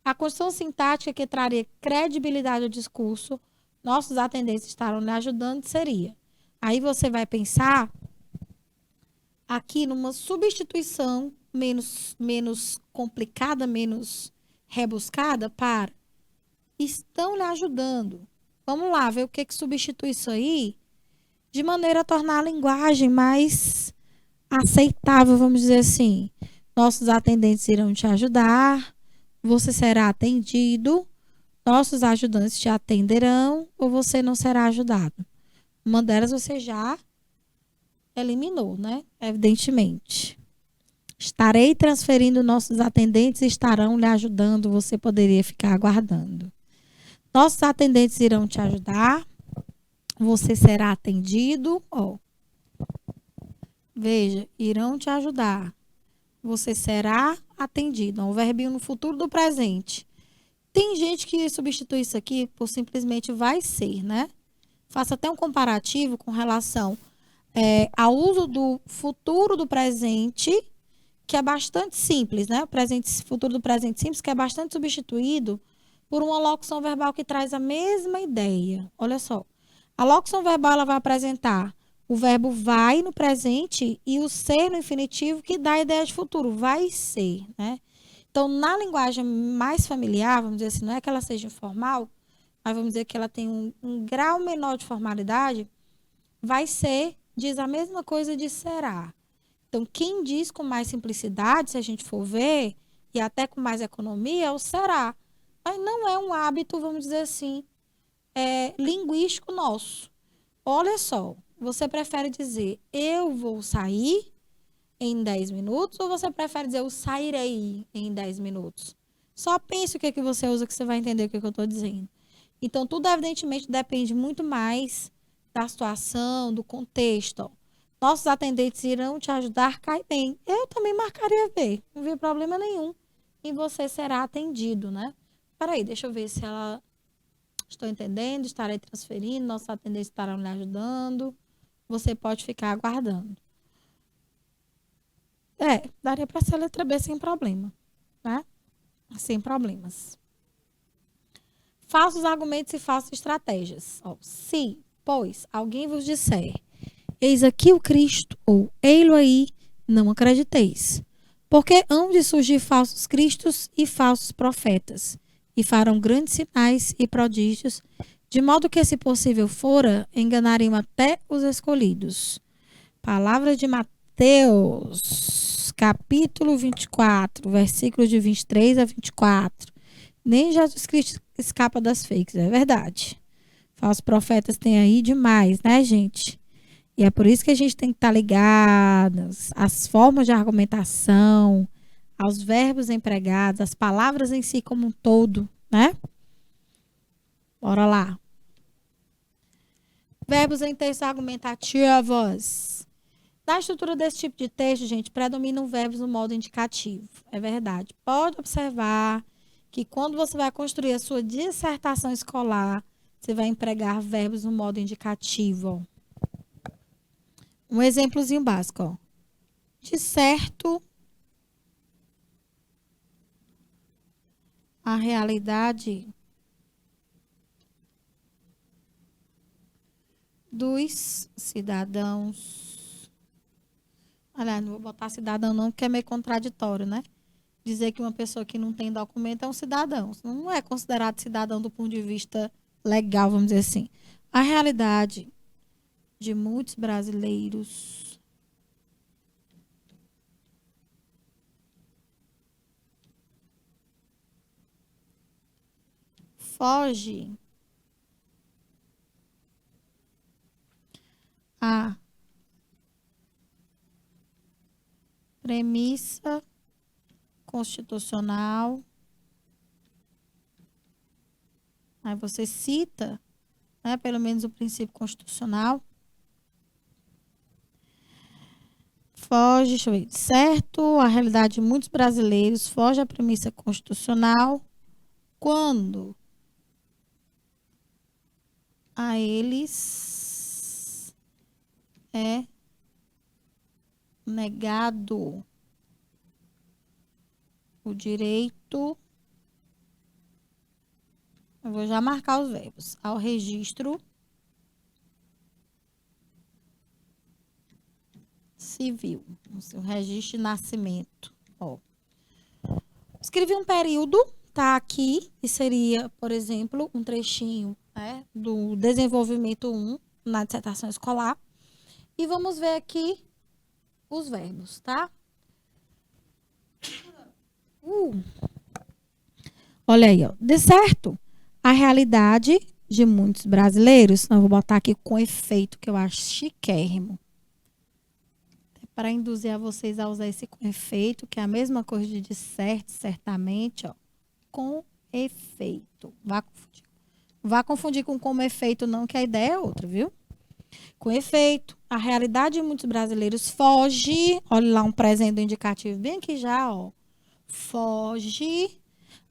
A construção sintática que traria credibilidade ao discurso, nossos atendentes estarão lhe ajudando, seria. Aí você vai pensar aqui numa substituição menos complicada, menos rebuscada para estão lhe ajudando. Vamos lá, ver o que substitui isso aí de maneira a tornar a linguagem mais aceitável, vamos dizer assim. Nossos atendentes irão te ajudar, você será atendido, nossos ajudantes te atenderão ou você não será ajudado. Uma delas você já eliminou, né? Evidentemente. Estarei transferindo nossos atendentes e estarão lhe ajudando, você poderia ficar aguardando. Nossos atendentes irão te ajudar, você será atendido, ó. Veja, irão te ajudar. Você será atendido. É um verbinho no futuro do presente. Tem gente que substitui isso aqui por simplesmente vai ser, né? Faça até um comparativo com relação ao uso do futuro do presente, que é bastante simples, né? O presente, futuro do presente simples, que é bastante substituído por uma locução verbal que traz a mesma ideia. Olha só. A locução verbal ela vai apresentar o verbo vai no presente e o ser no infinitivo, que dá a ideia de futuro, vai ser, né? Então, na linguagem mais familiar, vamos dizer assim, não é que ela seja informal, mas vamos dizer que ela tem um grau menor de formalidade, vai ser diz a mesma coisa de será. Então, quem diz com mais simplicidade, se a gente for ver, e até com mais economia, é o será. Mas não é um hábito, vamos dizer assim, linguístico nosso. Olha só, você prefere dizer eu vou sair em 10 minutos ou você prefere dizer eu sairei em 10 minutos? Só pense o que, é que você usa que você vai entender o que, é que eu estou dizendo. Então, tudo evidentemente depende muito mais da situação, do contexto. Ó. Nossos atendentes irão te ajudar, cai bem. Eu também marcaria B, não vi problema nenhum. E você será atendido, né? Peraí, deixa eu ver se ela... Estou entendendo, estarei transferindo, nossos atendentes estarão lhe ajudando. Você pode ficar aguardando. Daria para ser a letra B sem problema, né? Sem problemas. Falsos argumentos e falsas estratégias. Ó, se, pois, alguém vos disser, eis aqui o Cristo, ou ei-lo aí, não acrediteis. Porque hão de surgir falsos cristos e falsos profetas, e farão grandes sinais e prodígios, de modo que, se possível fora, enganariam até os escolhidos. Palavra de Mateus, capítulo 24, versículos de 23 a 24. Nem Jesus Cristo escapa das fakes, é verdade. Falsos profetas tem aí demais, né, gente? E é por isso que a gente tem que estar ligados às formas de argumentação, aos verbos empregados, às palavras em si como um todo, né? Bora lá. Verbos em texto argumentativos. Na estrutura desse tipo de texto, gente, predominam verbos no modo indicativo. É verdade. Pode observar que quando você vai construir a sua dissertação escolar, você vai empregar verbos no modo indicativo. Um exemplozinho básico, ó. De certo, a realidade dos cidadãos. Aliás, não vou botar cidadão não, porque é meio contraditório, né? Dizer que uma pessoa que não tem documento é um cidadão. Não é considerado cidadão do ponto de vista legal, vamos dizer assim. A realidade de muitos brasileiros foge à premissa constitucional. Aí você cita, né, pelo menos o princípio constitucional. Foge, deixa eu ver, certo? A realidade de muitos brasileiros foge à premissa constitucional quando a eles é negado o direito, eu vou já marcar os verbos, ao registro civil, o registro de nascimento. Ó. Escrevi um período, tá aqui, e seria, por exemplo, um trechinho, né, do desenvolvimento 1 na dissertação escolar. E vamos ver aqui os verbos, tá? Olha aí, ó. De certo, a realidade de muitos brasileiros, não vou botar aqui com efeito, que eu acho chiquérrimo. Para induzir a vocês a usar esse com efeito, que é a mesma coisa de certo, certamente, ó. Com efeito. Vá confundir com como efeito não, que a ideia é outra, viu? Com efeito, a realidade de muitos brasileiros foge, olha lá um presente indicativo bem aqui já, ó, foge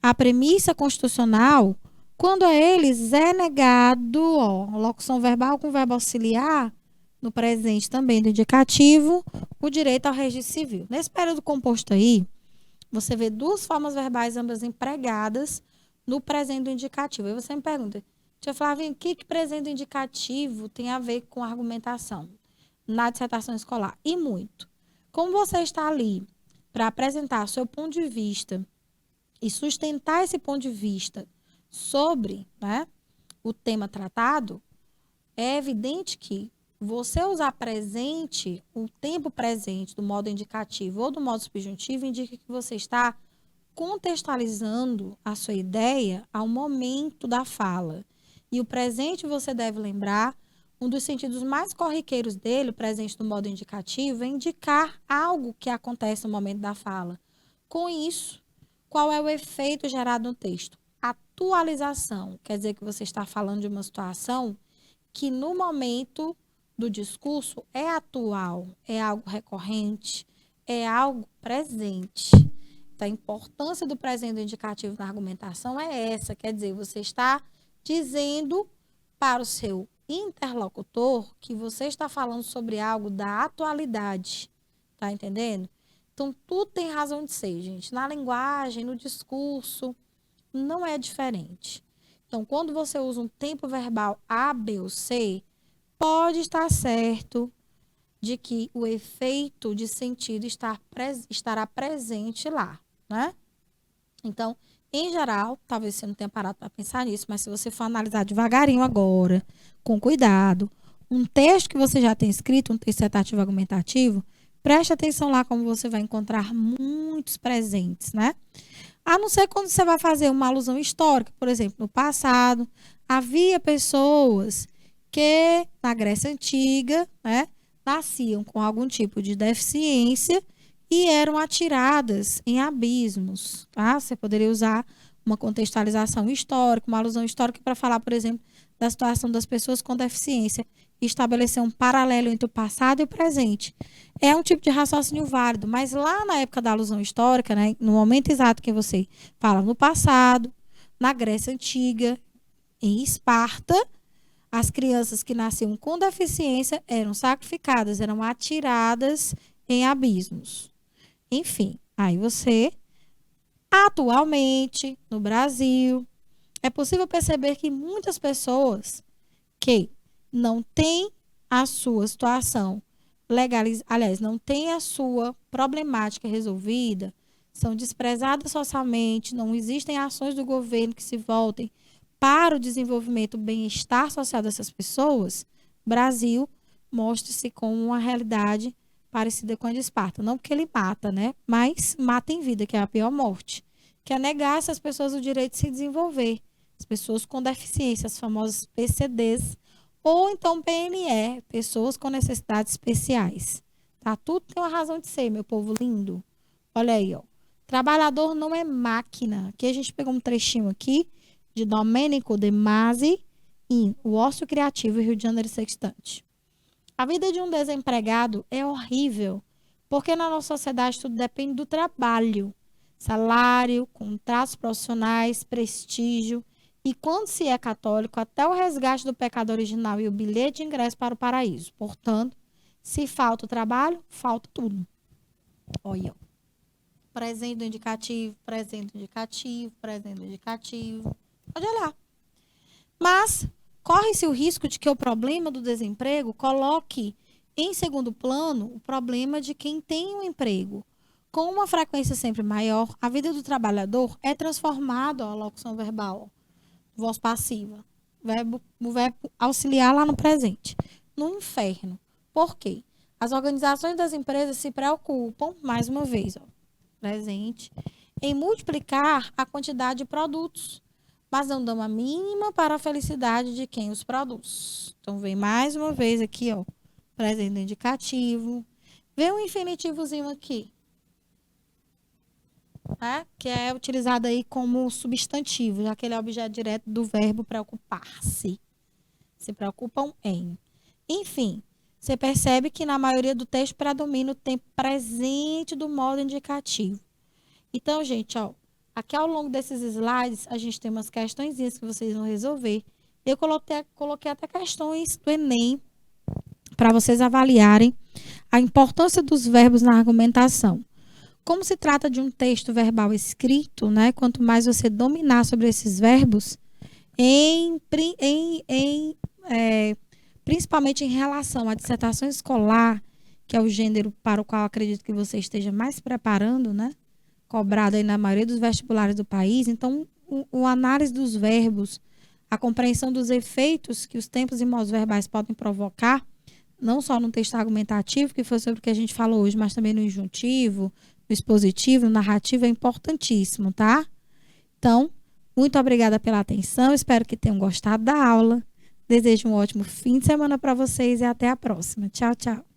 à premissa constitucional quando a eles é negado, ó, locução verbal com verbo auxiliar, no presente também do indicativo, o direito ao registro civil. Nesse período composto aí, você vê duas formas verbais, ambas empregadas, no presente do indicativo. Aí você me pergunta, tia Flávia, o que presente indicativo tem a ver com argumentação na dissertação escolar? E muito. Como você está ali para apresentar seu ponto de vista e sustentar esse ponto de vista sobre, né, o tema tratado, é evidente que você usar presente, o tempo presente do modo indicativo ou do modo subjuntivo, indica que você está contextualizando a sua ideia ao momento da fala. E o presente, você deve lembrar, um dos sentidos mais corriqueiros dele, o presente do modo indicativo, é indicar algo que acontece no momento da fala. Com isso, qual é o efeito gerado no texto? Atualização. Quer dizer que você está falando de uma situação que no momento do discurso é atual, é algo recorrente, é algo presente. Então, a importância do presente indicativo na argumentação é essa, quer dizer, você está dizendo para o seu interlocutor que você está falando sobre algo da atualidade, tá entendendo? Então, tudo tem razão de ser, gente. Na linguagem, no discurso, não é diferente. Então, quando você usa um tempo verbal A, B ou C, pode estar certo de que o efeito de sentido estará presente lá, né? Então, em geral, talvez você não tenha parado para pensar nisso, mas se você for analisar devagarinho agora, com cuidado, um texto que você já tem escrito, um texto dissertativo argumentativo, preste atenção lá como você vai encontrar muitos presentes, né? A não ser quando você vai fazer uma alusão histórica, por exemplo, no passado, havia pessoas que, na Grécia Antiga, né, nasciam com algum tipo de deficiência e eram atiradas em abismos. Tá? Você poderia usar uma contextualização histórica, uma alusão histórica para falar, por exemplo, da situação das pessoas com deficiência e estabelecer um paralelo entre o passado e o presente. É um tipo de raciocínio válido, mas lá na época da alusão histórica, né, no momento exato que você fala no passado, na Grécia Antiga, em Esparta, as crianças que nasciam com deficiência eram sacrificadas, eram atiradas em abismos. Enfim, aí você, atualmente, no Brasil, é possível perceber que muitas pessoas que não têm a sua situação legalizada, aliás, não têm a sua problemática resolvida, são desprezadas socialmente, não existem ações do governo que se voltem para o desenvolvimento, o bem-estar social dessas pessoas, Brasil mostra-se como uma realidade parecida com a de Esparta. Não porque ele mata, né? Mas mata em vida, que é a pior morte. Que é negar a essas pessoas o direito de se desenvolver. As pessoas com deficiência, as famosas PCDs, ou então PNE, pessoas com necessidades especiais. Tá? Tudo tem uma razão de ser, meu povo lindo. Olha aí, ó. Trabalhador não é máquina. Aqui a gente pegou um trechinho aqui de Domênico De Masi em O Ócio Criativo, Rio de Janeiro Sextante. A vida de um desempregado é horrível, porque na nossa sociedade tudo depende do trabalho. Salário, contratos profissionais, prestígio. E quando se é católico, até o resgate do pecado original e o bilhete de ingresso para o paraíso. Portanto, se falta o trabalho, falta tudo. Olha, presente do indicativo, presente do indicativo, presente do indicativo. Pode olhar. Mas corre-se o risco de que o problema do desemprego coloque em segundo plano o problema de quem tem um emprego. Com uma frequência sempre maior, a vida do trabalhador é transformada, a locução verbal, voz passiva, o verbo auxiliar lá no presente, no inferno. Por quê? As organizações das empresas se preocupam, mais uma vez, ó, presente, em multiplicar a quantidade de produtos, mas não dão a mínima para a felicidade de quem os produz. Então, vem mais uma vez aqui, ó, presente indicativo. Vem um infinitivozinho aqui, né? Que é utilizado aí como substantivo, já que ele é objeto direto do verbo preocupar-se. Se preocupam em. Enfim, você percebe que na maioria do texto predomina o tempo presente do modo indicativo. Então, gente, ó, aqui ao longo desses slides, a gente tem umas questõezinhas que vocês vão resolver. Eu coloquei até questões do Enem para vocês avaliarem a importância dos verbos na argumentação. Como se trata de um texto verbal escrito, né? Quanto mais você dominar sobre esses verbos, principalmente em relação à dissertação escolar, que é o gênero para o qual acredito que você esteja mais preparando, né? Cobrado aí na maioria dos vestibulares do país. Então, o análise dos verbos, a compreensão dos efeitos que os tempos e modos verbais podem provocar, não só no texto argumentativo, que foi sobre o que a gente falou hoje, mas também no injuntivo, no expositivo, no narrativo, é importantíssimo, tá? Então, muito obrigada pela atenção, espero que tenham gostado da aula. Desejo um ótimo fim de semana para vocês e até a próxima. Tchau, tchau.